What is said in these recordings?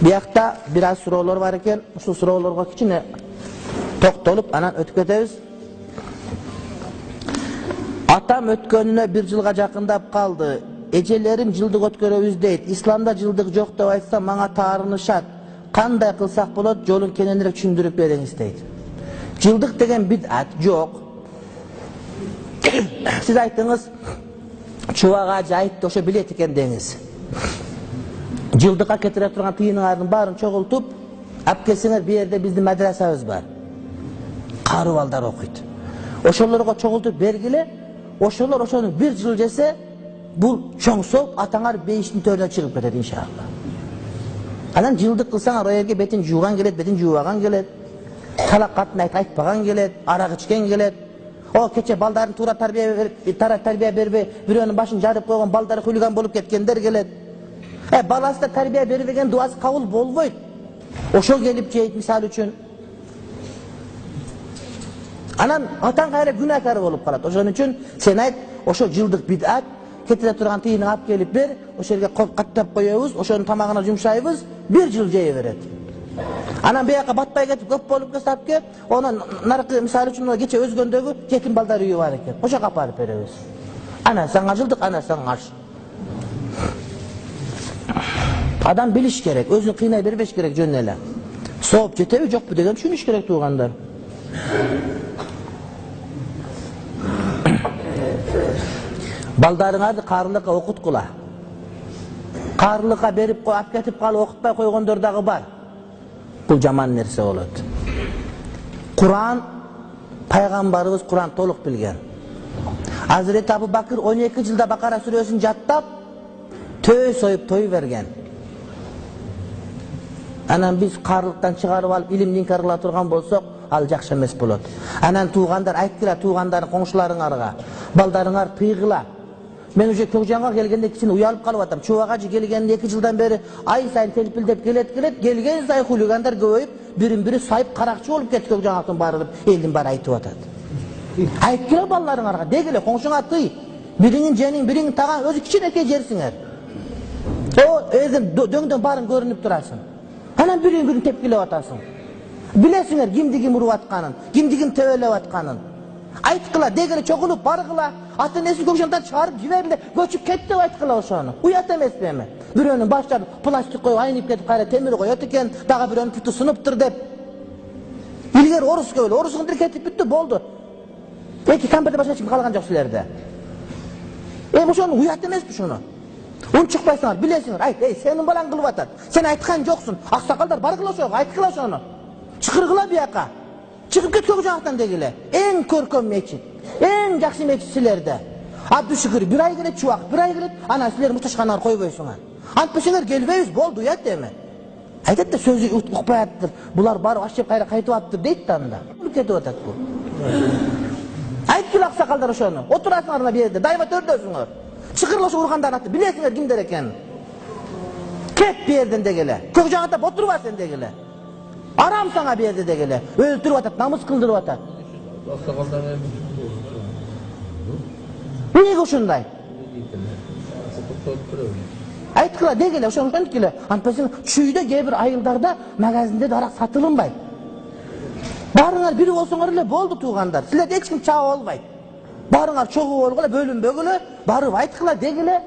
Buyakta biraz sorular var eken, şu sorularga kichine toktolup anan ötüp ketebiz. Atam ötkönüne bir yılga jakındap kaldı. Ecelerim jıldık ötkөрөбүз дейт. İslamda jıldık жок деп айтса мага таарынышат. Кандай кылсак болот? Жолун кененирээк түшүндүрүп бериңиz дейт. Jıldık деген bid'at жок. Siz aytыңыз, чубага жайыпты ошо билет экен деңиz. Jıldıkka ketire turgan тыйыныңардын баарын чогултуп, алып келсеңер, бу жерде биздин мадрасабыз бар. Каруу балдар окуйт. Ошолорго чогултуп бергиле, ошолор ошону bir жыл жесе, бул чоңсоп атаңар бейиштин төрүнө чыгып кетет иншалла. Анан жылдык кылсаңар, оерге бетин жууган келет, бетин жуубаган келет. Талак катын айтпаган келет, арак ичкен келет. О кече балдарын туура тарбия бербей, бирөөнүн башын жарып койгон балдары хулиган болуп кеткендер келет. Баласы да тарбия бербеген дуасы кабыл болбойт. Ошол келип жейт мисалы үчүн. Анан атаң кайра күнәкар болуп калат. Ошон үчүн сен айт, ошо жылдык бид'ат, кетире турган тыйыны алып келип бер, ошол жерге каттап коебуз, ошонун тамагына жумшайбыз, bir жыл жей берет. Анан бияка батпай кетип көп болуп кетип кет, онун наркы мисалы үчүн кече өзгөндөгү жетим балдар үйү бар экен. Ошого апарып беребиз. Анан саңа жылдык, анан саңа аш. Адам билиш керек, өзүн кыйнай бербеш керек жөн эле. Сооп жетеби жокпу деген түшүнүш керек туугандар. Балдарыңарды карылыкка окуткула. Карылыкка берип алып кетип калып окутпай койгондор дагы бар. Бул жаман нерсе болот. Куран, пайгамбарыбыз Куран толук билген. Hazreti Abu Bakr 12 жылда Бакара сүрөсүн жаттап, төй союп той берген. Анан биз карылыктан чыгарып алып илимди инкар кыла турган болсок, ал жакшы эмес болот. Анан туугандар айткыла, туугандарын, коңшуларыңарга, балдарыңар тыйгыла. Мен уже Көкжанга келгенде кичине уялып калып атам. Чубага келгенде 2 жылдан бери ай сайын телпилдеп келет, келген сайын хулигандар көбөйүп, бирин-бири сайып каракчы болуп кетти. Көкжаңактын барып, элдин баары айтып атат. Айткыла балдарыңарга, дегиле, коңшуңа тый. Бириңин жениң, бириңин таган, өзү кичинекей жерсиңер. О, өзүң дөңдөн баарын көрүнүп турасың. Анан бириң-бирин тепкилеп атасың. Билесиңер кимди ким уруп атканын, кимди ким төбөлөп атканын. Айткыла, дегиле, чогулуп баргыла, ата-энеси Көкжандан чыгарып жибергиле, көчүп кет деп айткыла ошону. Уят эмеспи эми? Бирөөнүн баштарын пластик коюп айнып кетип, кайра темир коет экен, дагы бирөөнүн путу сыныптыр деп. Илгери орус көбөлө, орусуңдир кетип бүттү, болду. Эки камберде башка эч ким калган жок силерде. Ошону уят эмеспи шуну? Унчукпайсыңар, билесиңер, айт, сенин балаң кылып атат. Сен айткан жоксуң. Аксакалдар баргыла ошого, айткыла ошону. Чыкыргыла бияка. Чыгып кет Көкжаңактан дегиле. Эң көркөм мечит, эң жакшы мечит силерде. Абдушүкүр 1 ай келет, чубак 1 ай келет, анан силер мушташканаар койбойсуңар. Антпесеңер келбейбиз, болду, уят эми. Айтат да сөзү укпай аттыр. Булар барып аш жеп кайра кайтып аттыр дейт да анда. Кетип атат бул. Айткыла аксакалдар ошону. Отурасыңар мына жерде, дайыма төрдөсүңөр. Чыкыргыла ошо ургандарын аты, билесиңер кимдер экенин. Кет бу жерден дегиле. Көкжаңакта отурба сен дегиле. Арам саңа бу жерде дегиле. Өлтүрүп атат, намыс кылдырып атат. Эмнеге ушундай? Айткыла дегиле, ошону айткыла. Антпесең чүйдө кээ бир айылдарда магазинде дарак сатылынбайт. Барыңар бири болсоңор эле болду туугандар. Силерди эч ким чаап албайт. Барыңар чогуу болгула, бөлүнбөгүлө, барып айткыла дегиле.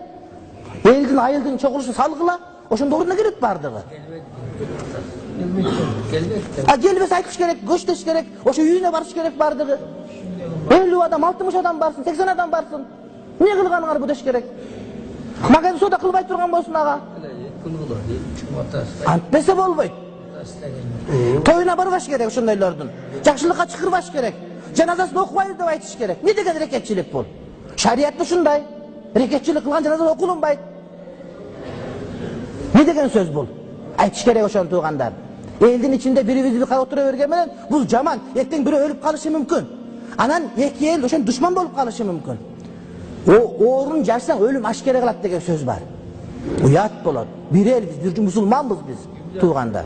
Элдин айылдын чогулушу салгыла, ошондо ордуна келет бардыгы. Келбесе айтыш керек, көчтөш керек, ошо үйүнө барыш керек бардыгы. 50 адам, 60 адам барсын, 80 адам барсын. Эмне кылганыңар бу деш керек? Магазин соода кылбай турган болсун ага. Антпесе болбойт. Тоюна барбаш керек ошондойлордун. Жакшылыкка чакырбаш керек. Жаназасын окубайды деп айтыш керек. Не деген рекетчилик бул? Шариятта ушундай. Рекетчилик кылган жаназа окулунбайт. Не деген сөз бул? Айтыш керек ошону туугандар. Элдин ичинде бири-бирибизди отура берген менен бул жаман. Эртең бирөө өлүп калышы мүмкүн. Анан эки эл ошон душман болуп калышы мүмкүн. Орун жашсаң өлүм ашкере кылат деген сөз бар. Уят болот. Бир элбиз, бир мусулманбыз биз туугандар.